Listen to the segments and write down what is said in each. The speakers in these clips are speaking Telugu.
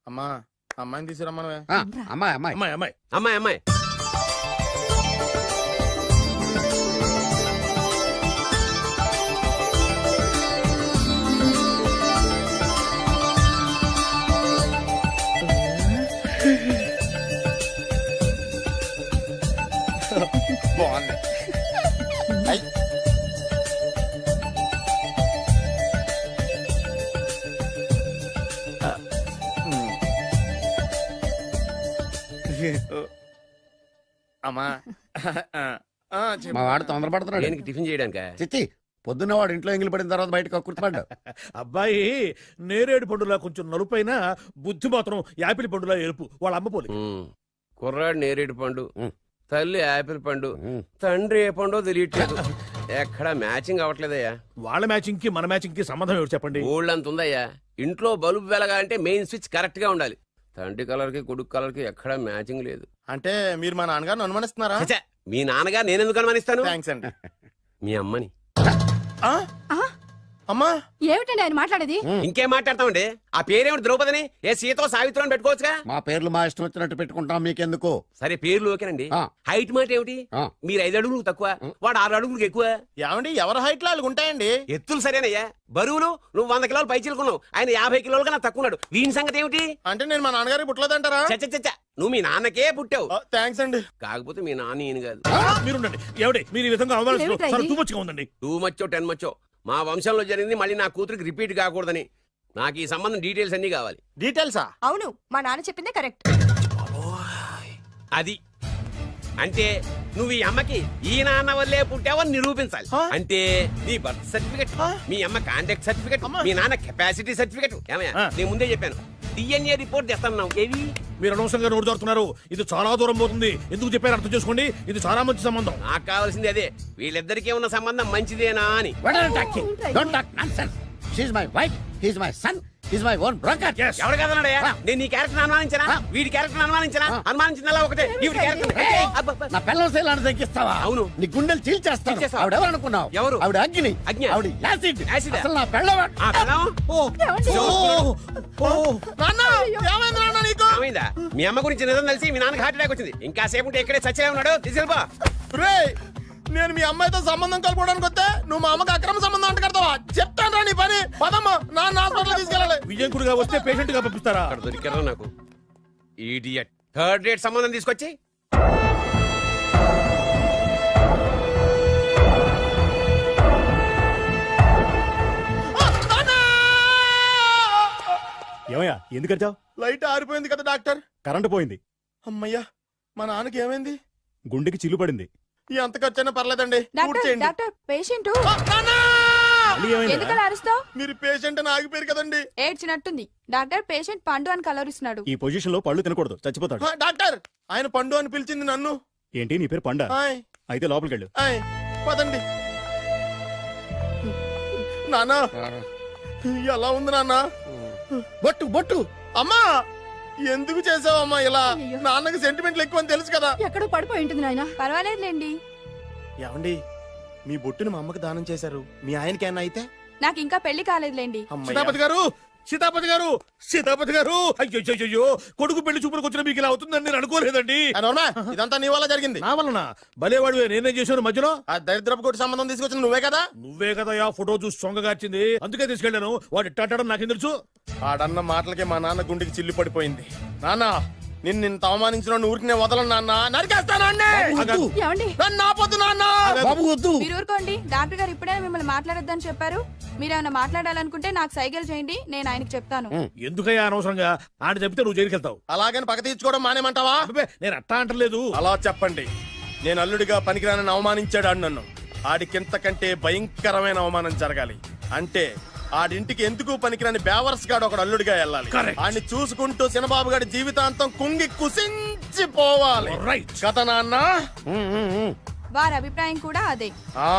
అమ్మా అమ్మాయిని తీసుకురమ్మనవే. అమ్మాయి అమ్మాయి అమ్మాయి అమ్మాయి అమ్మాయి అమ్మాయి బాగుంది. అమ్మా మా వాడు తొందరపడుతున్నాడు. దేనికి టిఫిన్ చేయడానికా? చిచ్చి పొద్దున్న వాడు ఇంట్లో ఎంగిలి పడిన తర్వాత బయటకు కుర్తుపడ్డాడు. అబ్బాయి నేరేడు పండులా కొంచెం నలుపైన బుద్ధి మాత్రం యాపిల్ పండులా ఎరుపు. వాళ్ళ అమ్మ పోలి. కుర్రాడు నేరేడు పండు, తల్లి యాపిల్ పండు, తండ్రి ఏ పండో తెలియట్లేదు. ఎక్కడ మ్యాచింగ్ అవ్వట్లేదయ్యా. వాళ్ళ మ్యాచింగ్ కి మన మ్యాచింగ్ కి సంబంధం ఏమిటి చెప్పండి. ఊళ్ళంత ఉందయ్యా. ఇంట్లో బల్బు వెలగాలంటే మెయిన్ స్విచ్ కరెక్ట్ గా ఉండాలి. తండ్రి కలర్ కి కొడుకు కలర్ కి ఎక్కడ మ్యాచింగ్ లేదు. అంటే మీరు మా నాన్నగారిని అనుమానిస్తున్నారా? ఛ, మీ నాన్నగా నేనెందుకు అనుమానిస్తాను? థ్యాంక్స్ అండి. మీ అమ్మని. అమ్మా ఏమిటండి ఆయన మాట్లాడేది? ఇంకేం మాట్లాడతామండి? ఆ పేరేమిటి? ద్రౌపదిని ఏ సీతో సావిత్రం పెట్టుకోవచ్చుగా. మా పేర్లు మా ఇష్టం వచ్చినట్టు పెట్టుకుంటాం, మీకెందుకు? సరే పేర్లు ఓకేనండి. ఆ. హైట్ మాట ఏమిటి? ఆ. మీరు 5 అడుగులు తక్కువ, వాడు 6 అడుగులకు ఎక్కువ. ఏమండి ఎవరి హైట్ లో వాళ్ళకి ఉంటాయండి. ఎత్తులు సరేనయ్యా. బరువులు నువ్వు 100 కిలోలు పైచిలుకున్నావు, ఆయన 50 కిలోలు కన్నా తక్కువ ఉన్నాడు. వీని సంగతి ఏమిటి? అంటే నేను మా నాన్నగారికి పుట్టలేదంటారా? చచ్చ నువ్వు మీ నాన్నకే పుట్టావు. థ్యాంక్స్ అండి. కాకపోతే మీ నాన్న ఈయన కాదు. మీరుండండి. ఏమిటి మీరు ఈ విధంగా ఏమిటా ఇది? తూమచ్చిగా ఉందండి. 2 మచ్చో 10 మచ్చో మా వంశంలో జరిగింది మళ్ళీ నా కూతురికి రిపీట్ కాకూడదని. నాకు ఈ సంబంధం డీటెయిల్స్ అన్ని కావాలి. డీటెయిల్సా? అవును, మా నాన్న చెప్పిందే కరెక్ట్. అది అంటే నువ్వు ఈ అమ్మకి ఈ నాన్న వల్లే పుట్టావని నిరూపించాలి. అంటే నీ బర్త్ సర్టిఫికెట్, మీ అమ్మ కాంటాక్ట్ సర్టిఫికెట్, మీ నాన్న కెపాసిటీ సర్టిఫికెట్. ఏమయ్యా నేను ముందే చెప్పాను, DNA రిపోర్ట్ తెస్తాను. ఏవి మీరు అనవసరంగా నోరు జారుతున్నారు. ఇది చాలా దూరం పోతుంది. ఎందుకు చెప్పారు అర్థం చేసుకోండి. ఇది చాలా మంచి సంబంధం. నాకు కావాల్సింది అదే, వీళ్ళిద్దరికీ ఉన్న సంబంధం మంచిదేనా అని. Don't talk nonsense. She's my wife, he's my son, he's my own brother. ఎవరు కదన్నాడయ్యా? నేను నీ క్యారెక్టర్ అనుమానించనా? వీడి క్యారెక్టర్ అనుమానించనా? అనుమానించిందల్లా ఒకటే. ఈవిడి క్యారెక్టర్ నా పిల్లల శైలాన్ని తగ్గిస్తావా? అవును. నీ గుండెలు చీల్చేస్తాను. చీల్చేస్తావా? ఆవిడ ఎవరు అనుకున్నావు? ఎవరు? ఆవిడ అగ్ని. అగ్ని? ఆవిడ యాసిడ్. యాసిడ్? అసలు నా పిల్లవాడు. ఆ పిల్లం? నాన్న ఏమైంది నాన్న నీకు? ఏమైందా? మీ అమ్మ గురించి నిజం తెలిసి మీ నాన్నకి హార్ట్ అటాక్ వచ్చింది. ఇంకా సేపు ఉంటే ఇక్కడే చచ్చే ఉన్నాడు. తీసుకెళ్ళిపో. రేయ్, నేను మీ అమ్మాయితో సంబంధం కలుపుకోవడానికి వస్తే నువ్వు మా అమ్మకి అక్రమ సంబంధం అంట కడతావా? చెప్తాను రా నీ పని. పదమ్మా, నాన్న హాస్పిటల్ తీసుకెళ్ళాలి. విజయకుడిగా వస్తే పేషెంట్ గా పంపిస్తారా? అక్కడ దొరికారా నాకు ఈడియట్. 3rd రేట్ సంబంధం తీసుకొచ్చి ఏమయ్యా ఎందుకు వచ్చావు? లైట్ ఆరిపోయింది కదా డాక్టర్. కరెంటు పోయింది. అమ్మయ్యా, మా నాన్నకి ఏమైంది? గుండెకి చిల్లు పడింది. ఎంత ఖర్చైనా పర్లేదండి. పూర్తి చేయండి. డాక్టర్ పేషెంట్ నాన్న! ఎందుకలా అరుస్తావు? మీరు పేషెంట్ అని ఆగిపోయారు కదండి. ఏడ్చినట్టుంది. డాక్టర్ పేషెంట్ పండు అని కలవరిస్తున్నాడు. ఈ పొజిషన్ లో పళ్ళు తినకూడదు, చచ్చిపోతాడు. డాక్టర్, ఆయన పండు అని పిలిచింది నన్ను. ఏంటి నీ పేరు పండ? ఆయ్, అయితే లోపలికి వెళ్ళు. ఆయ్, పదండి. నాన్న ఎలా ఉంది నాన్న? బొట్టు బొట్టు. అమ్మా ఎందుకు చేసావమ్మా ఇలా? అయ్యో. నాన్నకి సెంటిమెంట్లు ఎక్కువ అని తెలుసు కదా. ఎక్కడో పడిపోయి ఉంటుంది నాయన. పర్వాలేదులేండి. ఏమండి, మీ బొట్టుని మా అమ్మకి దానం చేశారు, మీ ఆయనకి ఏమన్నా అయితే? నాకు ఇంకా పెళ్లి కాలేదులేండి. అమ్మయ్య. సీతాపతి గారు, సీతాపతి గారు, సీతాపతి గారు! అయ్యో, కొడుకు పెళ్లి చూపులకు వచ్చిన మీకు ఇలా అవుతుందని నేను అనుకోలేదండి. ఆ, నోర్మా, ఇదంతా నీ వల్ల జరిగింది. నా వలన భలేవాడు. నేనేం చేశాను మధ్యలో? ఆ దరిద్రపు కొట్టి సంబంధం తీసుకొచ్చిన నువ్వే కదా. నువ్వే కదా ఆ ఫోటో చూసి సొంగగార్చింది. అందుకే తీసుకెళ్ళాను. వాడు ఇట్టాడడం నాకేం తెలుసు? ఆడన్న మాటలకే మా నాన్న గుండెకి చిల్లు పడిపోయింది. నాన్న, నిన్ను అవమానించిన ఊరికి నేను వదలను నాన్న. నరికేస్తానండి. ఏమండి? నన్ను ఆపొద్దు నాన్న. బాబు వద్దు. మీరు ఊరుకోండి. డాక్టర్ గారు ఇప్పుడే మిమ్మల్ని మాట్లాడొద్దని చెప్పారు. మీరేమైనా మాట్లాడాలనుకుంటే నాకు సైగలు చేయండి, నేను ఆయనకి చెప్తాను. ఎందుకయ్యా అనవసరంగా? ఆయన చెప్తే నువ్వు జైలుకి వెళ్తావు. అలాగని పక్క తీర్చుకోవడం మానేమంటావా? అబ్బే, నేను అట్టా అంటలేదు. అలా చెప్పండి. నేను అల్లుడిగా పనికిరానని అవమానించాడు ఆడు నన్ను. ఆడికింతకంటే భయంకరమైన అవమానం జరగాలి. అంటే ఆడింటికి ఎందుకు పనికిరాని బేవర్స్ గాడు ఒకడు అల్లుడిగా వెళ్ళాలి. ఆడిని చూసుకుంటూ చిన్నబాబు గారి జీవితాంతం కుంగి కుసించిపోవాలి. రైట్. కథ నాన్న. వారి అభిప్రాయం కూడా అదే. ఆ,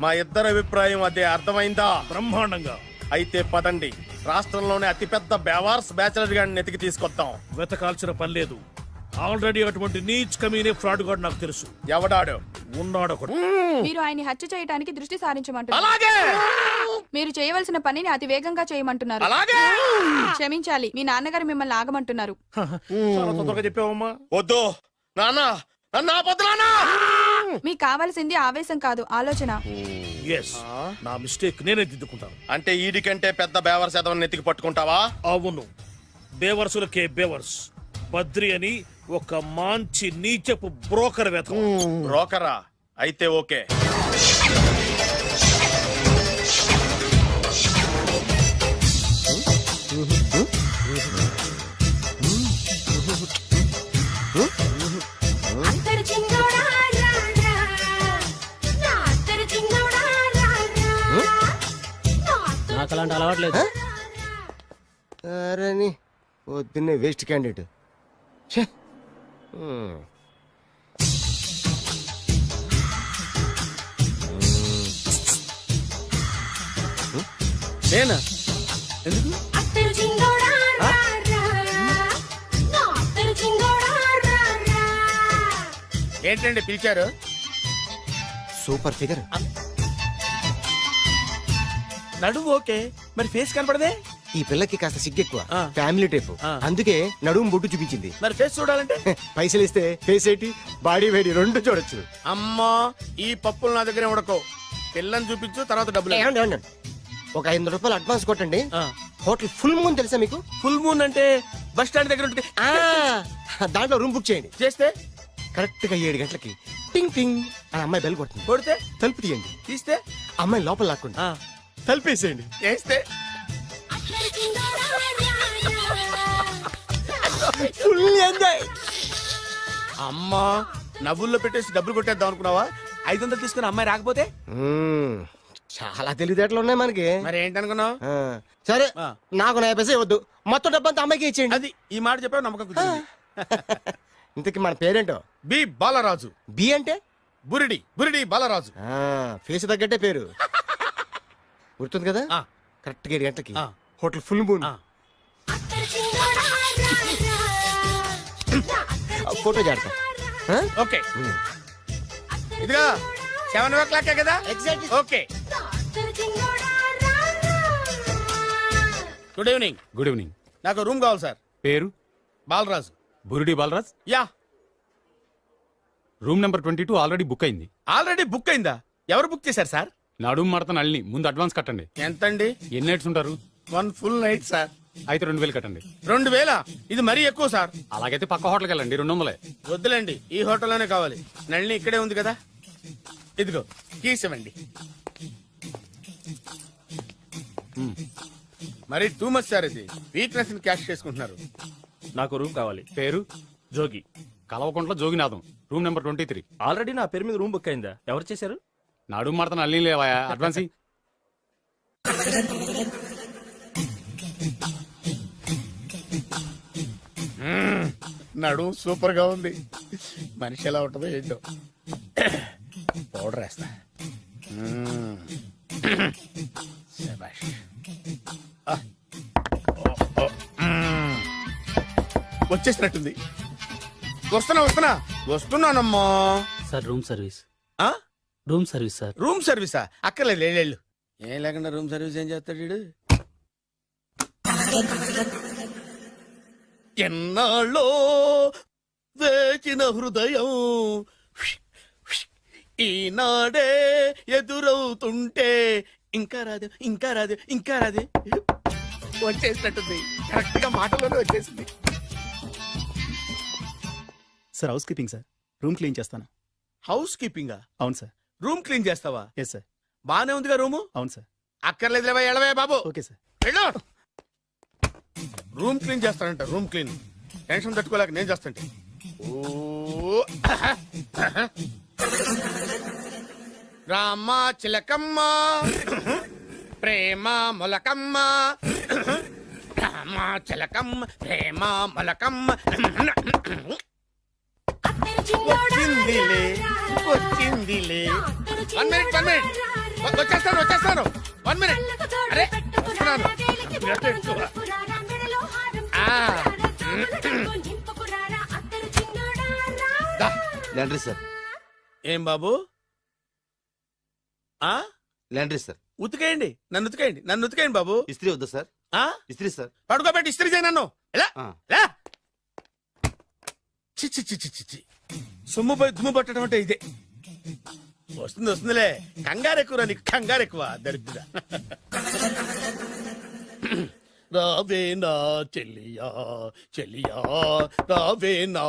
మా ఇద్దరి అభిప్రాయం అదే. అర్థమైందా? బ్రహ్మాండంగా. అయితే పదండి, రాష్ట్రంలోనే అతిపెద్ద బేవార్స్ బ్యాచిలర్ గాడిని ఎతికి తీసుకొద్దాం. వెతకాల్సిన పని లేదు. ఆల్రెడీ అటువంటి నీచ్ కమీనే ఫ్రాడ్ గాడు నాకు తెలుసు. ఎవడాడు? ఉన్నాడు ఒకడు. మీరు ఆయన్ని హత్య చేయడానికి దృష్టి సారించమంటున్నారు. అలాగే మీరు చేయవలసిన పనిని అతి వేగంగా చేయమంటున్నారు. అలాగే క్షమించాలి, మీ నాన్నగారు మిమ్మల్ని ఆగమంటున్నారు. చాలా తొందరగా చెప్పావమ్మా. వద్దు నాన్న, నన్ను ఆపొద్దు నాన్న. మీకు కావాల్సింది ఆవేశం కాదు, ఆలోచన. ఎస్, నా మిస్టేక్ నేనే దిద్దుకుంటాను. అంటే ఈడి కంటే పెద్ద బేవర్ శాతం నెత్తికి పట్టుకుంటావా? అవును, బేవర్సులకే బేవర్స్. బద్రి అని ఒక మంచి నీచపు బ్రోకర్ వేతం. బ్రోకరా? అయితే ఓకే. నాకు అలాంటి అలవాట్లేదు. అరే పొద్దున్నే వేస్ట్ క్యాండిడేట్. నేనా? ఎందుకు? ఏంటండి పిలిచారు? Super figure. నడువు ఓకే, మరి ఫేస్ కనపడదే. ఈ పిల్లకి కాస్త సిగ్గెక్కువ, ఆ. Family type. ఆ. అందుకే నడుము బొట్టు చూపించింది. మరి ఫేస్ చూడాలంటే పైసలు ఇస్తే ఫేస్ ఏంటి, బాడీ వేడి రెండు చూడొచ్చు. అమ్మా, ఈ పప్పులు నా దగ్గర ఉడకో. పిల్లని చూపించు, తర్వాత డబ్బులు. ఏమండి, ఏమండి, ఒక 500 రూపాయలు అడ్వాన్స్ కొట్టండి. ఆ. హోటల్ ఫుల్ మూన్ తెలుసా మీకు? ఫుల్ మూన్ అంటే బస్ స్టాండ్ దగ్గర ఉంటుంది. దాంట్లో రూమ్ బుక్ చేయండి. చేస్తే కరెక్ట్ గా 7 గంటలకి టింగ్ టింగ్ అని అమ్మాయి బెల్ కొడుతుంది. కొడితే తలుపు తీయండి. తీస్తే అమ్మాయి లోపల లాక్కుంటా తలుపేసేయండి. చేస్తే ఫుల్ ఎంజాయ్. అమ్మా, నవ్వుల్లో పెట్టేసి డబ్బులు కొట్టేద్దాం అనుకున్నావా? 500 తీసుకుని అమ్మాయి రాకపోతే చాలా తెలివితేటలు ఉన్నాయి మనకి. మరి ఏంటనుకున్నావు? ఆ, సరే ఆ. నాకు 50 పైసే వద్దు, మొత్తం డబ్బంతా అమ్మాయికి ఇచ్చేయండి. అది ఈ మాట చెప్పావు, నమ్మకం కుదిరింది. ఇంతకి మన పేరేంటో? బి బాలరాజు. బి అంటే బురిడి, బురిడి బాలరాజు. ఫేస్ తగ్గట్టే పేరు. గుర్తుంది కదా? ఆ. కరెక్ట్ గా 7 గంటలకి ఆ. Hotel full moon. ఆ. ఫోటో చేడతా. ఓకే, ఇదిగా 7:00 కదా? Exactly. Okay. Good evening. Good evening. నాకు రూమ్ కావాలి సార్. పేరు? Balaraju. Burudi Balraj. Yeah. Room number 22 already book అయింది. ఆల్రెడీ బుక్ అయిందా? ఎవరు బుక్ చేశారు సార్? నడుము మడత నల్ని. ముందు అడ్వాన్స్ కట్టండి. ఎంతండి? ఎన్ని నైట్స్ ఉంటారు? 1 ఫుల్ నైట్ సార్. అయితే 2000 కట్టండి. 2000? ఇది మరీ ఎక్కువ సార్. అలాగైతే పక్క హోటల్కి వెళ్ళండి, 200. వద్దులేండి, ఈ హోటల్లోనే కావాలి. నళిని ఇక్కడే ఉంది కదా. ఇదిగో కీస్ ఇవ్వండి. మరి టూ మచ్ సార్, ఇది వీక్నెస్ ని క్యాష్ చేసుకుంటున్నారు. నాకు రూమ్ కావాలి. పేరు? Jogi. Kalvakuntla Joginatham. Room number 23. Already నా పేరు మీద రూమ్ బుక్ అయిందా? ఎవరు చేశారు? నడుము మడత నల్ని లేవా? అడ్వాన్స్ ఇయ్యి. నడు సూపర్ గా ఉంది. మనిషి ఎలా ఉంటుందో ఏంటో. పౌడర్ వేస్తా. శభాష్. వచ్చేసినట్టుంది. వస్తున్నానమ్మా. Sir room service. ఆ? Room service sir. రూమ్ సర్వీసా? అక్కర్లేదు, లేళ్ళు. ఏం లేకుండా రూమ్ సర్వీస్ ఏం చేస్తాడు వీడు? ఎన్నాళ్ళో వేచిన హృదయం ఈనాడే ఎదురవుతుంటే ఇంకా రాదు, ఇంకా రాదు, ఇంకా రాదు. వచ్చేసినట్టుంది. కరెక్ట్ గా మాటలోనే వచ్చేసింది. Sir housekeeping sir. Room clean చేస్తాను. హౌస్ కీపింగా? అవును సార్. రూమ్ క్లీన్ చేస్తావా? Yes sir. బానే ఉందిగా రూము? అవును సార్. అక్కర్లేదు, ఎడవే బాబు. Okay sir. వెళ్ళు. రూమ్ క్లీన్ చేస్తానంట. రూమ్ క్లీన్ టెన్షన్ తట్టుకోలేక నేను చేస్తాంటే. ఓ రామ చిలకమ్మ ప్రేమ మొలకమ్మ, రామ చిలకమ్మ ప్రేమ మొలకమ్మ. వచ్చిందిలే వచ్చిందిలే. 1 minute. వచ్చేస్తాను. 1 minute. అరే వస్తున్నాను. Laundry sir. ఏం బాబు ఆ లాండ్రీ సార్. ఉతికేయండి, నన్ను ఉతికేయండి, నన్ను ఉతికేయండి బాబు. ఇస్త్రీ వద్దా సార్? ఆ ఇస్త్రీ సార్. పడుకోబెట్టి ఇస్త్రీ చేయి నన్ను. ఎలా ఆ. ఎలా చి చి చి చి చి చి. సొమ్ము పోయి దుమ్ము పట్టడం అంటే ఇదే. వస్తుంది వస్తుందిలే, కంగారు ఎక్కువ నీకు, కంగారు ఎక్కువ దరిద్ర. రావే నా చెల్లియా చెల్లియా, రావే నా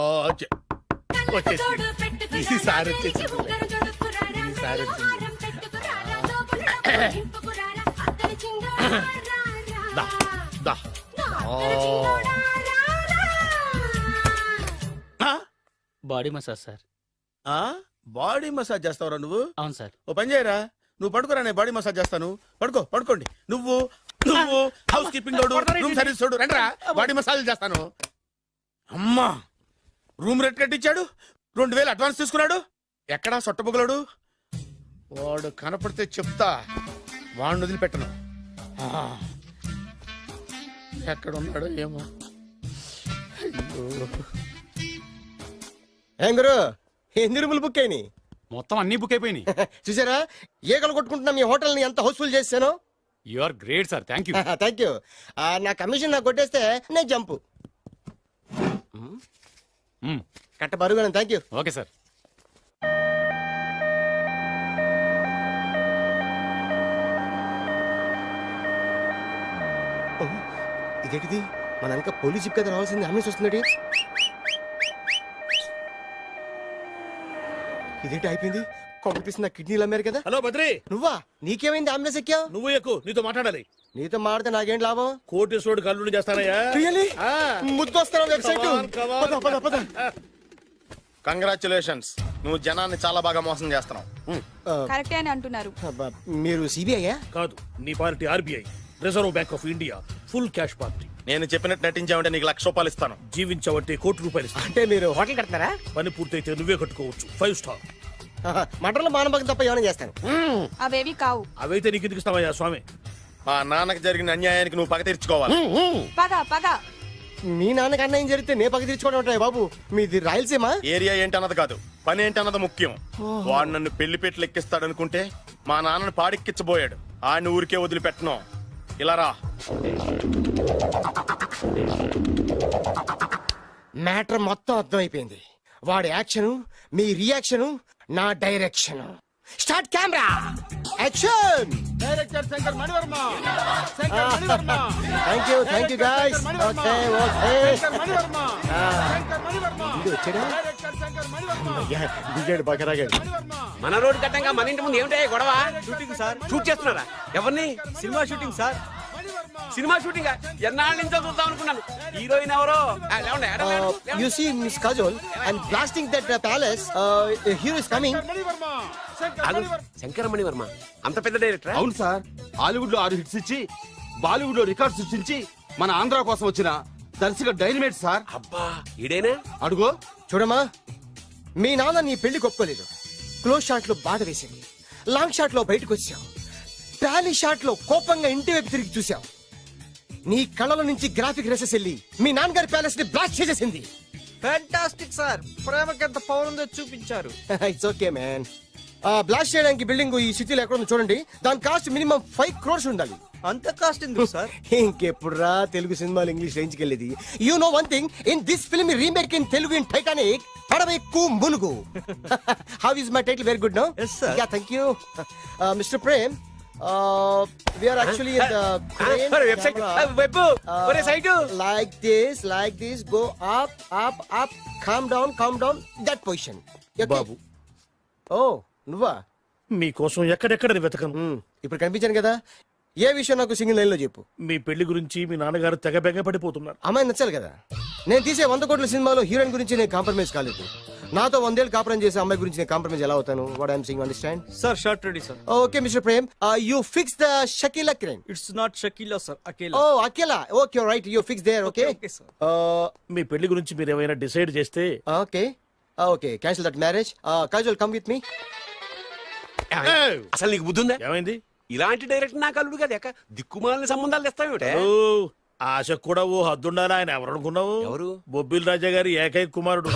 వచ్చేసి ఈసారి వచ్చేసి ఈసారి వచ్చింది. దా దా. Body massage sir. Body massage చేస్తావురా నువ్వు? అవును సార్. ఓ పని చేయరా, నువ్వు పడుకోరా, నేను బాడీ మసాజ్ చేస్తాను. పడుకో, పడుకోండి. నువ్వు నువ్వు హౌస్ కీపింగ్ తోడు, రూమ్ సర్వీస్ తోడు, రండిరా బాడీ మసాజ్ చేస్తాను. అమ్మా, రూమ్ రేట్ కట్టించాడు, 2000 అడ్వాన్స్ తీసుకున్నాడు. ఎక్కడా సొట్టబుగలాడు? వాడు కనపడితే చెప్తా, వాడిని వదిలిపెట్టను. ఎక్కడ ఉన్నాడో ఏమో. అయ్యో, ఏం గురు, ఎన్ని రూములు బుక్ అయినాయి? మొత్తం అన్ని బుక్ అయిపోయినాయి. చూసారా ఈగలు కొట్టుకుంటున్నా మీ హోటల్ ని ఎంత హౌస్ఫుల్ చేశాను. You are great sir, thank you. Thank you. నా కమిషన్ నాకు కొట్టేస్తే నేను జంపు కట్ట బరుగు. Thank you. Okay sir. ఇదేంటిది, మన ఇంకా పోలీస్ జిప్ కదా రావాల్సింది, అమ్మేసి వస్తున్నాడు. ఇదేంటి అయిపోయింది, కొంపపిస్తుంది నా కిడ్నీలు అమ్మారు కదా. హలో బద్రి, నువ్వా? నీకేమైంది అంబులెన్స్ ఎక్కావు? నువ్వు ఎక్కువ, నీతో మాట్లాడాలి. నీతో మాడితే నాకేం లాభం? కోటేశ్వరుడు కల్లుడు చేస్తానయ్యా. ముద్దొస్తాను వెబ్సైట్. కంగ్రాచులేషన్స్, నువ్వు జనాన్ని చాలా బాగా మోసం చేస్తున్నావు. కరెక్టే అని అంటున్నారు. మీరు సిబిఐయా? కాదు, నీ party RBI, reserve bank of India, full cash party. నేను చెప్పినట్టు నటించావంటే నీకు ₹1,00,000 ఇస్తాను. జీవించవంటే ₹1,00,00,000 ఇస్తాను. అంటే మీరు హోటల్ కడతారా? పని పూర్తయితే నువ్వే కట్టుకోవచ్చు, 5 స్టార్. మటన్లో మానభంగం తప్ప ఏమైనా చేస్తాను. అవేవి కావు. అవైతే నీకు ఎందుకు ఇస్తావయ్యా స్వామి? మా నాన్నకి జరిగిన అన్యాయానికి నువ్వు పగ తీర్చుకోవాలి. పగ పగ. మీ నాన్నకి అన్యాయం జరిగితే నే పక్క తీర్చుకోవడం ఉంటాయి బాబు. మీది రాయలసీమ. ఏరియా ఏంటన్నది కాదు, పని ఏంటన్నది ముఖ్యం. వాడు నన్ను పెళ్లి పెట్లు ఎక్కిస్తాడనుకుంటే మా నాన్నని పాడిక్కిచ్చబోయాడు. ఆడిని ఊరికే వదిలిపెట్టను. ఇలా రా. మ్యాటర్ మొత్తం అర్థమైపోయింది. వాడి యాక్షన్, మీ రియాక్షన్, నా direction. Start camera, action. Director Shankar Mani Varma. Thank you guys. Okay okay. ఇది వచ్చాడా? దిగాడు బకరాగాడు. మన రోడ్డు కట్టంగా మన ఇంటి ముందు ఏమిటాయి గొడవ? Shooting sir. షూట్ చేస్తున్నారా? ఎవరిని? Cinema shooting sir. Cinema shooting ఎన్నాళ్ళ నుంచో చూద్దాం అనుకున్నాను. హీరోయిన్ ఎవరో? You see, Miss Kajol, I'm blasting that palace. Hero is coming. Shankaramani Varma అంత పెద్ద డైరెక్టర్? అవును సార్, హాలీవుడ్ లో 6 హిట్స్ ఇచ్చి బాలీవుడ్ లో రికార్డ్ సృష్టించి మన ఆంధ్ర కోసం వచ్చిన దర్శక డైనమేట్ సార్. అబ్బా, ఈడేనా? అడుగో. చూడమ్మా, మీ నాన్న నీ పెళ్లి ఒప్పుకోలేదు. క్లోజ్ షాట్ లో బాధ వేసింది, లాంగ్ షాట్ లో బయటకు వచ్చావు, టాలీ షాట్ లో కోపంగా ఇంటి వైపు తిరిగి చూసావు. నీ కళ్ళలో నుంచి గ్రాఫిక్ రెసెస్ వెళ్ళి మీ నాన్నగారి ప్యాలెస్ ని బ్లాస్ట్ చేసేసింది. ఫ్యాంటాస్టిక్ సార్, ప్రేమకి ఎంత పవర్ ఉందో చూపించారు. It's okay man. బ్లాస్ట్ చేయడానికి బిల్డింగ్ ఈ సిటీలో ఎక్కడ ఉందో చూడండి. దాని కాస్ట్ మినిమం 5 crores ఉండాలి. అంత కాస్ట్ ఎందుకు సార్? ఇంకెప్పుడురా తెలుగు సినిమాలు ఇంగ్లీష్ రేంజ్ కి వెళ్ళేది. You know one thing, in this film remake in Telugu in Titanic, పడవెక్కు మునుగు. How is my title? Very good no. Yes, sir. Yeah, thank you. Mister Prem, we are actually in the crane website camera. Web ఒరే site Like this, go up, calm down, that position. Okay? బాబు, Oh, నువ్వా? మీకోసం ఎక్కడెక్కడ వెతకను. ఇప్పుడు కనిపించాను కదా. ఏ విషయం నాకు సింగిల్ లైన్ లో చెప్పు. మీ పెళ్లి గురించి మీ నాన్నగారు తెగ బెగ పడిపోతున్నారు. అమ్మాయి నచ్చాలి కదా. నేను తీసే 100 కోట్ల సినిమాలో హీరోయిన్ గురించి నేను కాంప్రమైజ్ కాలేదు. నాతో 100 ఏళ్ళు కాపురం చేసే అమ్మాయి గురించి నేను కాంప్రమైజ్ ఎలా అవుతాను? What I'm saying, understand? Sir shot ready sir. Okay mister Prem, you fix the Shakeela crane. It's not Shakeela sir, Akela. Oh Akela. Okay right, you fix there. Okay Okay, sir. మీ పెళ్లి గురించి మీరు ఏమైనా డిసైడ్ చేస్తే okay cancel that marriage. Kajal come with me. అసలు నీకు బుద్ధి ఉందా? ఏమైంది? ఇలాంటి డైరెక్టర్ నాకు అల్లుడు కదా, దిక్కుమాలని సంబంధాలు తెస్తావేమిటే? ఓ, ఆశ కూడా ఓ హద్దుండాలి. ఆయన ఎవరు అనుకున్నావు? ఎవరు? బొబ్బిల్ రాజా గారి ఏకైక కుమారుడు.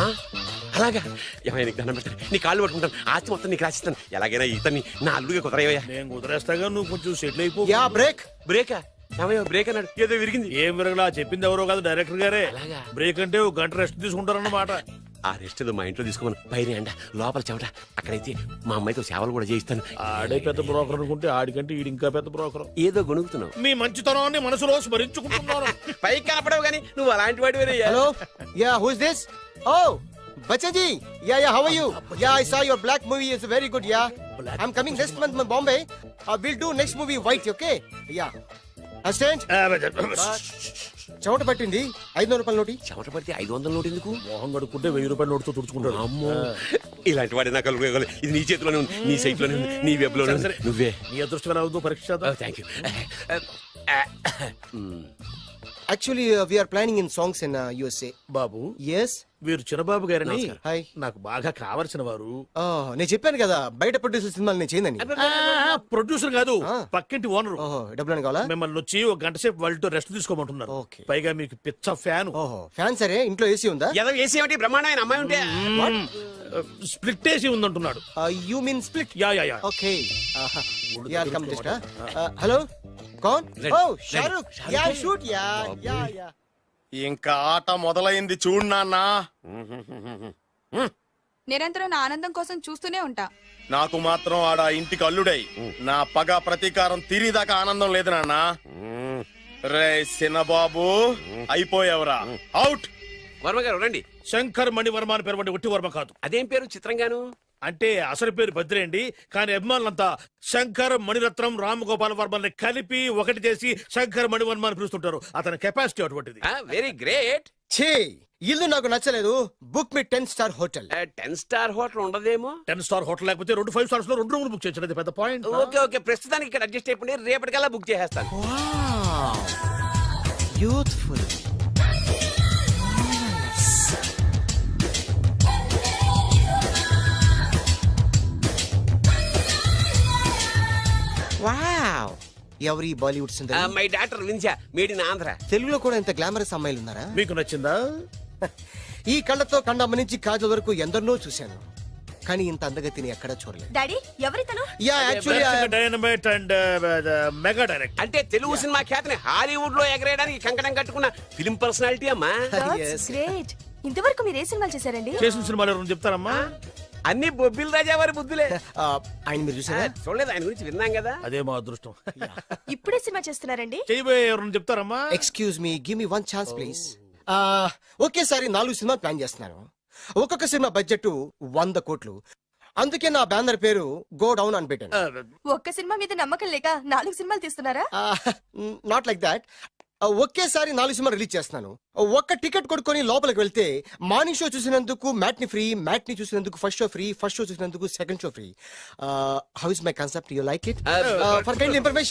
అలాగా ఏమైనా నీకు దండం పెడతాను, నీ కాళ్ళు పట్టుకుంటాను, ఆస్తి మొత్తం నీకు రాసిస్తాను. ఎలాగైనా ఇతన్ని నా అల్లుడిగా కుదరయ్యా. నేను కుదిరేస్తాగా, నువ్వు కొంచెం సెటిల్ అయిపో. Yeah break. బ్రేకా? ఏమయ్యో బ్రేక్ అన్నాడు, ఏదో విరిగింది. ఏం విరగలా, చెప్పింది ఎవరో కాదు, డైరెక్టర్ గారే. అలాగా? బ్రేక్ అంటే ఒక గంట రెస్ట్ తీసుకుంటారన్నమాట. ఆ రెస్ట్ ఏదో మా ఇంట్లో తీసుకోమను. పైన ఎండ, లోపల చెమట. అక్కడైతే మా అమ్మాయితో సేవలు కూడా చేయిస్తాను. ఆడే పెద్ద బ్రోకర్ అనుకుంటే ఆడికంటే ఈడు ఇంకా పెద్ద బ్రోకర్. ఏదో గొణుగుతున్నావు. మీ మంచితనాన్ని మనసులో స్మరించుకుంటున్నాను. పైకి కనపడవు కానీ నువ్వు అలాంటి వాడి. Hello, yeah who is this? Oh Bachchaji, yeah yeah, how are you? Yeah, I saw your black movie is very good. Yeah, I'm coming next month in Bombay. We'll do next movie white, okay? Yeah. Assistant, చెమట పట్టింది, 500 రూపాయల నోటి. చెమట పడితే 500 నోటు ఎందుకు? మొహం కడుక్కుంటే 1000 రూపాయల నోటుతో తుడుచుకుంటాడు. అమ్మో, ఇలాంటి వాడి నాకు ఇది నీ చేతిలోనే ఉంది, నీ సైట్ లోనే ఉంది, నీ వెబ్ లోనే ఉంది. నువ్వే. నీ అదృష్టం ఎలా ఉందో పరీక్ష చేద్దాం. Thank you. Actually, we are planning in songs in USA. Babu, Yes. వీరు చిన్నబాబు గారని హాయ్. నాకు బాగా కావలసిన వారు. నేను చెప్పాను కదా, బయట ప్రొడ్యూసర్ సినిమాలు నేను చేయదని. ప్రొడ్యూసర్ కాదు, ఆ. పక్కింటి ఓనరు. ఓహో, డబ్బులు కావాలా? మిమ్మల్ని వచ్చి ఒక గంట సేపు వాళ్ళతో రెస్ట్ తీసుకోమంటున్నారు. ఓకే. పైగా మీకు పిచ్చ ఫ్యాన్. ఓహో, ఫ్యాన్ సరే, ఇంట్లో ఏసీ ఉందా? ఏదో వేసి ఏమిటి బ్రహ్మాండమైన అమ్మాయి ఉంటే స్ప్లిట్ వేసి ఉందంటున్నాడు. You mean split? Yeah yeah yeah. Okay. Yeah, come just. Hello? Kaun? Oh, Shahrukh. Yeah, shoot. Yeah. ఇంకా ఆట మొదలైంది చూడు నాన్న. నిరంతరం నా ఆనందం కోసం చూస్తూనే ఉంటా. నాకు మాత్రం ఆడ ఇంటికి అల్లుడై నా పగ ప్రతీకారం తీరిదాకా ఆనందం లేదు నాన్న. రే సినబాబు, అయిపోయావురా, అవుట్. వర్మ గారు రండి. శంకర్ మణివర్మ అని పేరు, ఒట్టి వర్మ కాదు. అదేం పేరు చిత్రంగాను? అంటే అసలు పేరు బద్రి అండి, కానీ అభిమానులంతా శంకర్ మణిరత్నం రామగోపాల్ వర్మని కలిపి ఒకటి చేసి శంకర్ మణివర్మ అని పిలుస్తుంటారు. అతని కెపాసిటీ అటువంటిది. Very great. ఛీ, ఇల్లు నాకు నచ్చలేదు. బుక్ మీ 10 star హోటల్. 10 స్టార్ హోటల్ ఉండదేమో. 10 స్టార్ హోటల్ లేకపోతే 2 5 స్టార్స్ లో 2 రూములు బుక్ చేయొచ్చు. పెద్ద పాయింట్. ఓకే ఓకే, ప్రస్తుతానికి ఇక్కడ అడ్జస్ట్ అయిపోయి రేపటికల్లా బుక్ చేసేస్తాను. యూత్ఫుల్. వావ్, ఎవరి బాలీవుడ్ సుందరి? మై డాక్టర్ విన్సా, మేడ్ ఇన్ ఆంధ్ర. తెలుగులో కూడా ఇంత గ్లామరస్ అమ్మాయిలు ఉన్నారా? మీకు నచ్చిందా? ఈ కళ్ళతో కండమ్మ నుంచి కాజల్ వరకు ఎందరినో చూశాను, కానీ ఇంత అందగతిని ఎక్కడా చూడలేదు. డాడీ, ఎవరితను? Yeah, actually dynamite and mega direct. అంటే తెలుగు సినిమా ఖ్యాతిని హాలీవుడ్ లో ఎగరేయడానికి కంకణం కట్టుకున్న ఫిల్మ్ పర్సనాలిటీ అమ్మా. గ్రేట్. ఇంతవరకు మీరు ఏ సినిమాలు చేశారండి? చేసిన సినిమాలు ఎవరు చెప్తారమ్మా? అన్ని బొబ్బిల్ రాజా వారి బుద్ధులే. ఆయన మీరు చూసారా? చూడలేదు, ఆయన గురించి విన్నాం కదా. అదే మా అదృష్టం. ఇప్పుడే సినిమా చేస్తున్నారండి? చేయబోయే ఎవరు చెప్తారమ్మా? Excuse me, give me 1 chance please. ఒకేసారి 4 సినిమాలు ప్లాన్ చేస్తున్నాను. ఒక్కొక్క సినిమా బడ్జెట్ 100 కోట్లు. అందుకే నా బ్యానర్ పేరు గో డౌన్ అని పెట్టాను. ఒక్క సినిమా మీద నమ్మకం లేక 4 సినిమాలు తీస్తున్నారా? Not like that. ఒకేసారి 4 సినిమాలు రిలీజ్ చేస్తున్నాను. ఒక్క టికెట్ కొనుక్కొని లోపలికి వెళ్తే మార్నింగ్ షో చూసినందుకు మ్యాట్ని ఫ్రీ, మ్యాట్ని చూసినందుకు first show free, first show చూసినందుకు second show free. How is my concept? You like it? For kind information